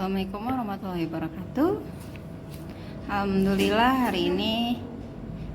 Assalamualaikum warahmatullahi wabarakatuh. Alhamdulillah hari ini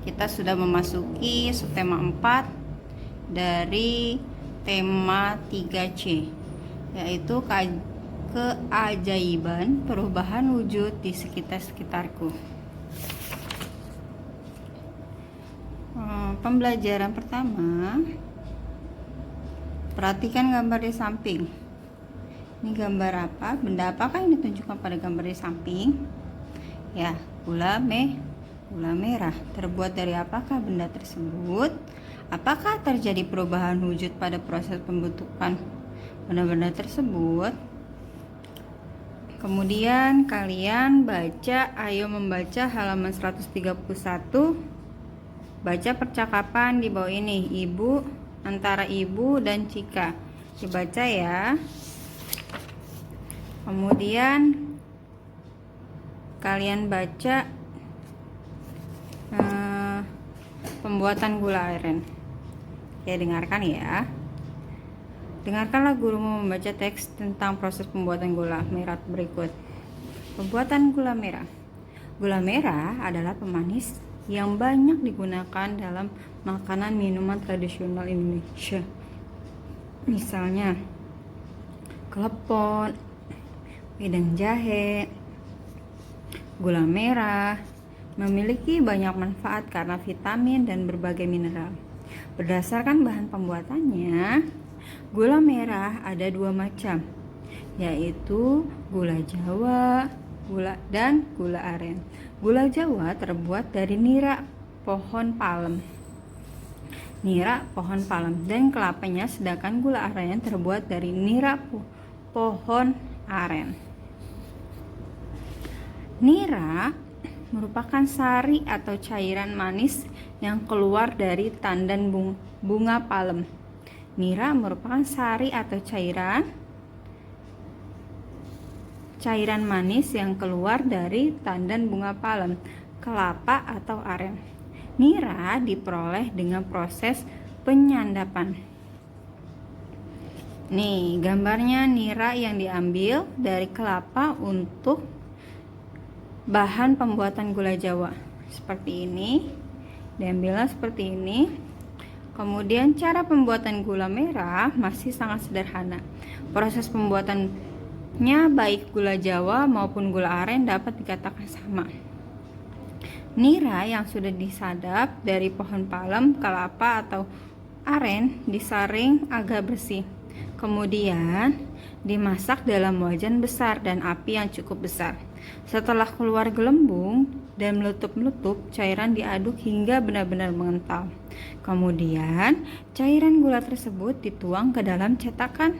kita sudah memasuki subtema 4 dari tema 3C, yaitu keajaiban perubahan wujud di sekitarku. Pembelajaran pertama, perhatikan gambar di samping. Ini gambar apa? Benda apakah yang ditunjukkan pada gambar di samping? Ya, gula merah. Terbuat dari apakah benda tersebut? Apakah terjadi perubahan wujud pada proses pembentukan benda-benda tersebut? Kemudian kalian ayo membaca halaman 131. Baca percakapan di bawah ini, antara ibu dan Cika. Dibaca ya. Kemudian kalian baca pembuatan gula aren. Ya, dengarkan ya. Dengarkanlah gurumu membaca teks tentang proses pembuatan gula merah berikut. Pembuatan gula merah. Gula merah adalah pemanis yang banyak digunakan dalam makanan minuman tradisional Indonesia. Misalnya klepon, wedang jahe. Gula merah memiliki banyak manfaat karena vitamin dan berbagai mineral. Berdasarkan bahan pembuatannya, gula merah ada dua macam, yaitu gula Jawa dan gula aren. Gula Jawa terbuat dari nira pohon palem dan kelapanya, sedangkan gula aren terbuat dari nira pohon aren. Nira merupakan sari atau cairan manis yang keluar dari tandan bunga palem. Nira merupakan sari atau cairan manis yang keluar dari tandan bunga palem, kelapa atau aren. Nira diperoleh dengan proses penyandapan. Nih, gambarnya nira yang diambil dari kelapa untuk bahan pembuatan gula Jawa. Seperti ini. Diambilnya seperti ini. Kemudian cara pembuatan gula merah masih sangat sederhana. Proses pembuatannya baik gula Jawa maupun gula aren dapat dikatakan sama. Nira yang sudah disadap dari pohon palem, kelapa atau aren disaring agak bersih. Kemudian dimasak dalam wajan besar dan api yang cukup besar. Setelah keluar gelembung dan meletup-meletup, cairan diaduk hingga benar-benar mengental. Kemudian cairan gula tersebut dituang ke dalam cetakan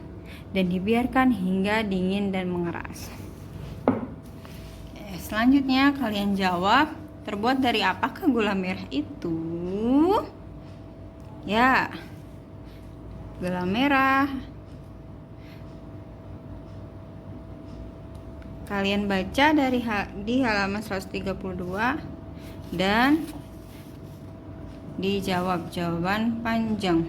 dan dibiarkan hingga dingin dan mengeras. Selanjutnya kalian jawab, terbuat dari apakah gula merah itu? Ya, gula merah. Kalian baca di halaman 132 dan dijawab jawaban panjang.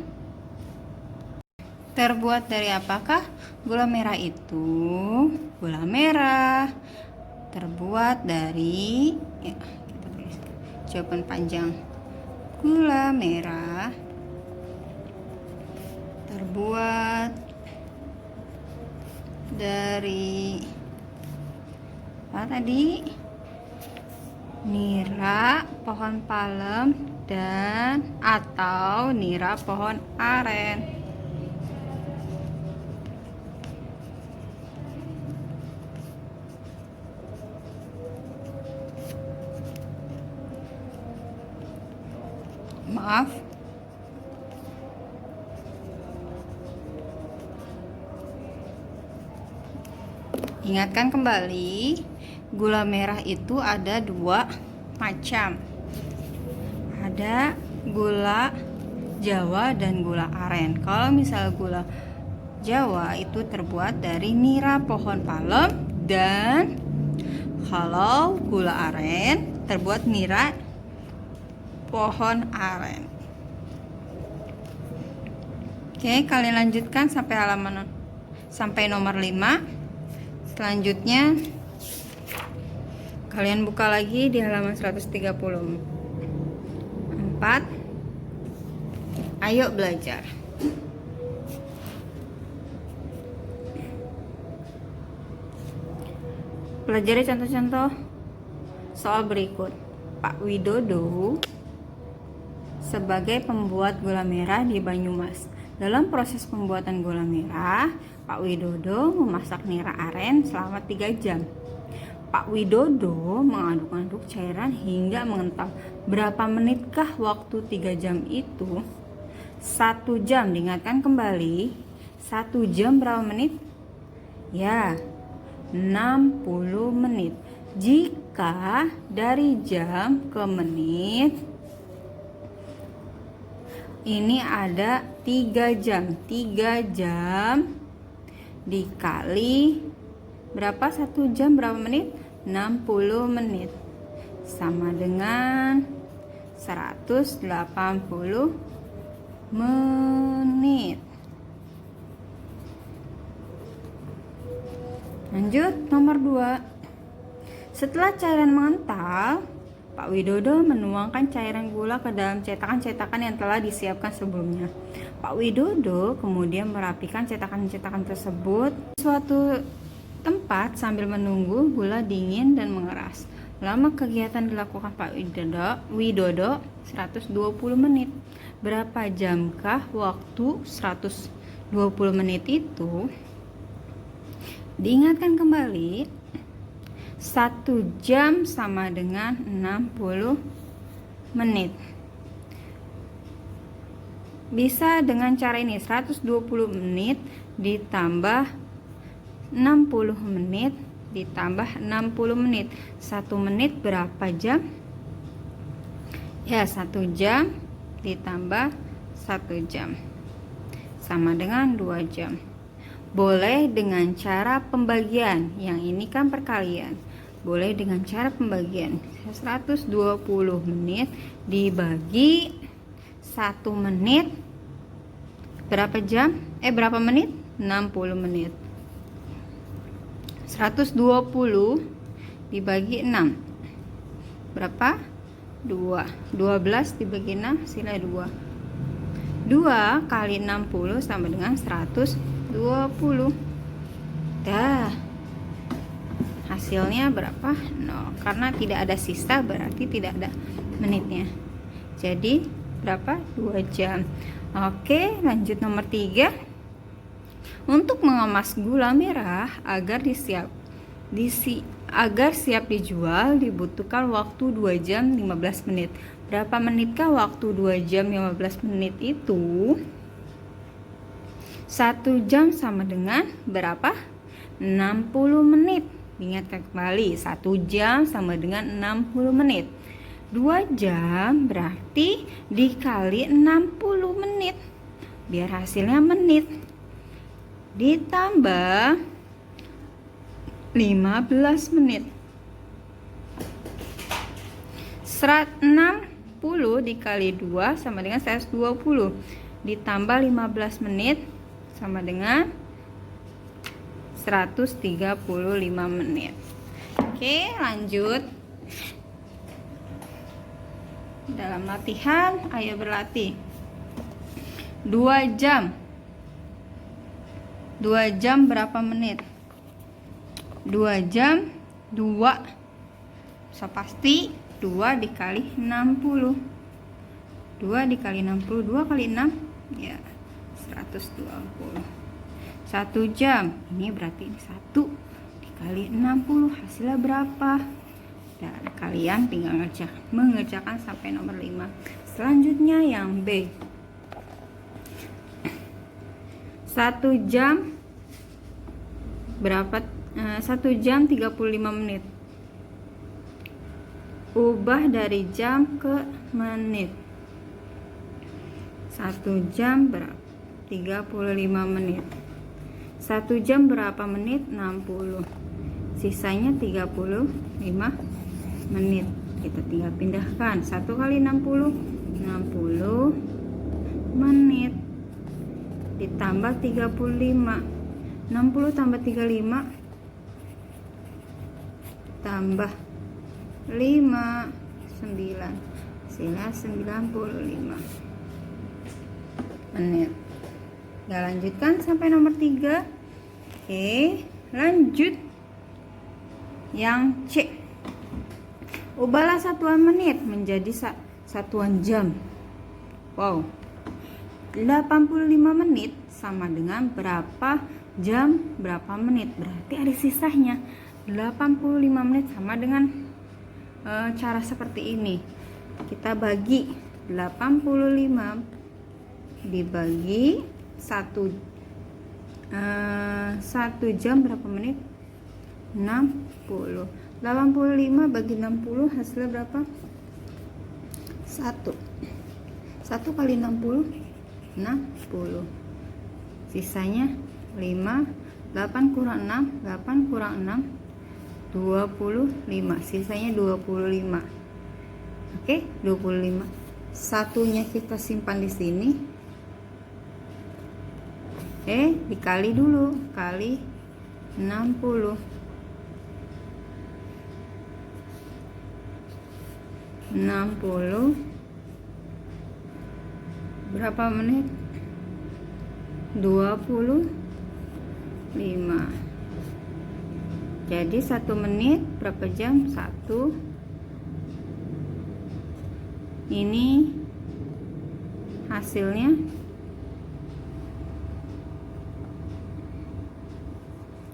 Terbuat dari apakah gula merah itu? Gula merah terbuat dari, ya, kita tulis jawaban panjang. Gula merah terbuat dari apa tadi? Nira pohon palem dan atau nira pohon aren. Maaf. Ingatkan kembali, gula merah itu ada dua macam. Ada gula Jawa dan gula aren. Kalau misal gula Jawa itu terbuat dari nira pohon palem, dan kalau gula aren terbuat nira pohon aren. Oke, kalian lanjutkan sampai nomor 5. Selanjutnya kalian buka lagi di halaman 134. Ayo belajar. Pelajari contoh-contoh soal berikut. Pak Widodo sebagai pembuat gula merah di Banyumas. Dalam proses pembuatan gula merah, Pak Widodo memasak nira aren selama 3 jam. Pak Widodo mengaduk-aduk cairan hingga mengental. Berapa menitkah waktu 3 jam itu? 1 jam, diingatkan kembali. 1 jam berapa menit? Ya, 60 menit. Jika dari jam ke menit, ini ada 3 jam. 3 jam dikali berapa? 1 jam berapa menit? 60 menit. Sama dengan 180 menit. Lanjut nomor 2. Setelah cairan mengental, Pak Widodo menuangkan cairan gula ke dalam cetakan-cetakan yang telah disiapkan sebelumnya. Pak Widodo kemudian merapikan cetakan-cetakan tersebut di suatu tempat sambil menunggu gula dingin dan mengeras. Lama kegiatan dilakukan Pak Widodo 120 menit. Berapa jamkah waktu 120 menit itu? Diingatkan kembali, 1 jam sama dengan 60 menit. Bisa dengan cara ini, 120 menit ditambah 60 menit ditambah 60 menit. 1 menit berapa jam? Ya, 1 jam ditambah 1 jam sama dengan 2 jam. Boleh dengan cara pembagian, yang ini kan perkalian. Boleh dengan cara pembagian. 120 menit dibagi 1 menit berapa jam? Berapa menit? 60 menit. 120 dibagi 6 berapa? 2. 12 dibagi 6 sila 2. 2 kali 60 sama dengan 120. Dah. Hasilnya berapa? 0. Karena tidak ada sisa berarti tidak ada menitnya. Jadi berapa? 2 jam. Oke, lanjut nomor 3. Untuk mengemas gula merah agar siap dijual dibutuhkan waktu 2 jam 15 menit. Berapa menitkah waktu 2 jam 15 menit itu? 1 jam sama dengan berapa? 60 menit. Ingatkan kembali, 1 jam sama dengan 60 menit. 2 jam berarti dikali 60 menit. Biar hasilnya menit. Ditambah 15 menit. 60 dikali 2 sama dengan 120. Ditambah 15 menit sama dengan 135 menit. Oke, lanjut. Dalam latihan, ayo berlatih. 2 jam. 2 jam berapa menit? 2 jam 2. So pasti 2 dikali 60. 2 dikali 60, 2 kali 6 ya 120. 1 jam, ini berarti ini 1 dikali 60, hasilnya berapa? Dan kalian tinggal mengerjakan sampai nomor 5. Selanjutnya yang B. 1 jam berapa? 1 jam 35 menit. Ubah dari jam ke menit. 1 jam berapa? 35 menit. 1 jam berapa menit? 60. Sisanya 35 menit. Kita tinggal pindahkan. 1 kali 60 menit. Ditambah 35. 60 tambah 35 ditambah 5, 9, hasilnya 95 menit. Kita lanjutkan sampai nomor 3. Oke, lanjut yang C. Ubahlah satuan menit menjadi satuan jam. Wow, 85 menit sama dengan berapa jam berapa menit, berarti ada sisanya. 85 menit sama dengan cara seperti ini. Kita bagi 85 dibagi 1 jam berapa menit? 60. 85 bagi 60 hasilnya berapa? 1 kali 60, 60. Sisanya 5. 8 kurang 6, 8 kurang 6, 25. Sisanya 25. Oke, 25. Satunya kita simpan di sini. Dikali dulu, kali 60. 60 berapa menit? 25. Jadi 1 menit berapa jam? 1. Ini hasilnya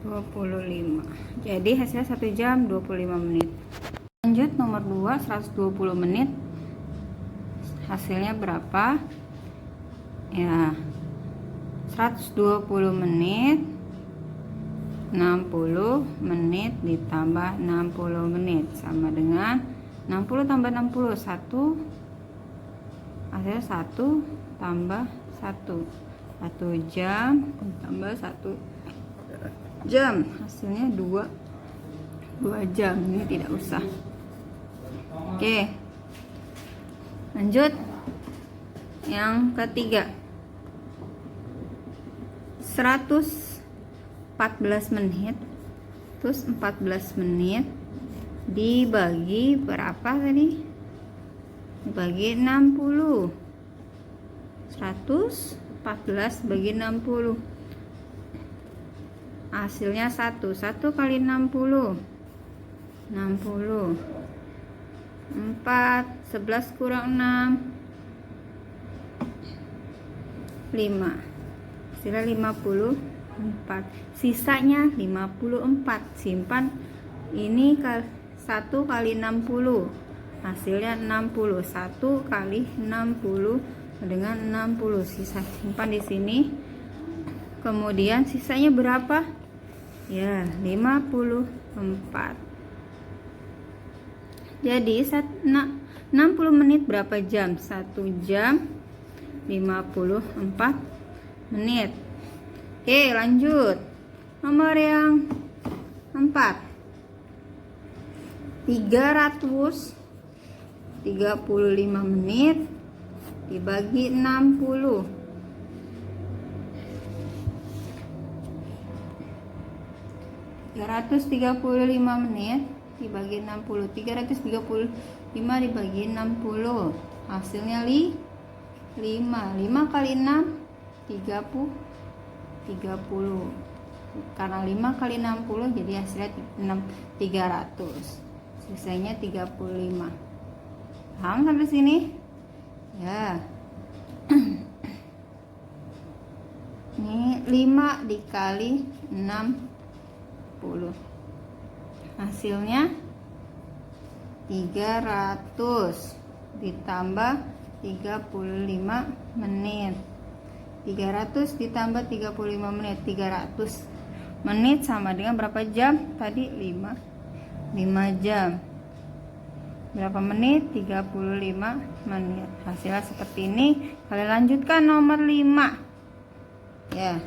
25. Jadi hasilnya 1 jam 25 menit. Lanjut nomor 2, 120 menit. Hasilnya berapa? Ya, 120 menit 60 menit ditambah 60 menit sama dengan 60 tambah 60, 1. Hasilnya 1 tambah 1. 1 jam tambah 1 jam, hasilnya 2 jam. Ini tidak usah. Oke, lanjut yang ketiga. 114 menit terus 14 menit dibagi berapa tadi? Dibagi 60. 114 bagi 60 hasilnya 1 kali 60, 60. 4, 11 kurang 6, 5. Hasilnya 54. Sisanya 54. Simpan ini 1 kali 60. Hasilnya 60. 1 kali 60 dengan 60. Sisa simpan di sini. Kemudian sisanya berapa? Ya, 54. Jadi 60 menit berapa jam? 1 jam 54 menit. Oke, lanjut. Nomor yang 4. 335 menit dibagi 60. 335 menit dibagi 60. 335 dibagi 60 hasilnya 5. 5 kali 6 30. Karena 5 kali 60 jadi hasilnya 300. Sisanya 35. Paham sampai sini? Ya. Ini 5 dikali 60. Hasilnya 300 ditambah 35 menit. 300 ditambah 35 menit. 300 menit sama dengan berapa jam? Tadi 5 jam. Berapa menit? 35 menit. Hasilnya seperti ini. Kalian lanjutkan nomor 5. Ya.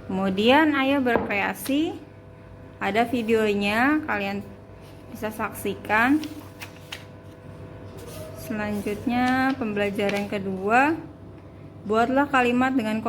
Kemudian ayo berkreasi. Ada videonya, kalian bisa saksikan. Selanjutnya pembelajaran kedua, buatlah kalimat dengan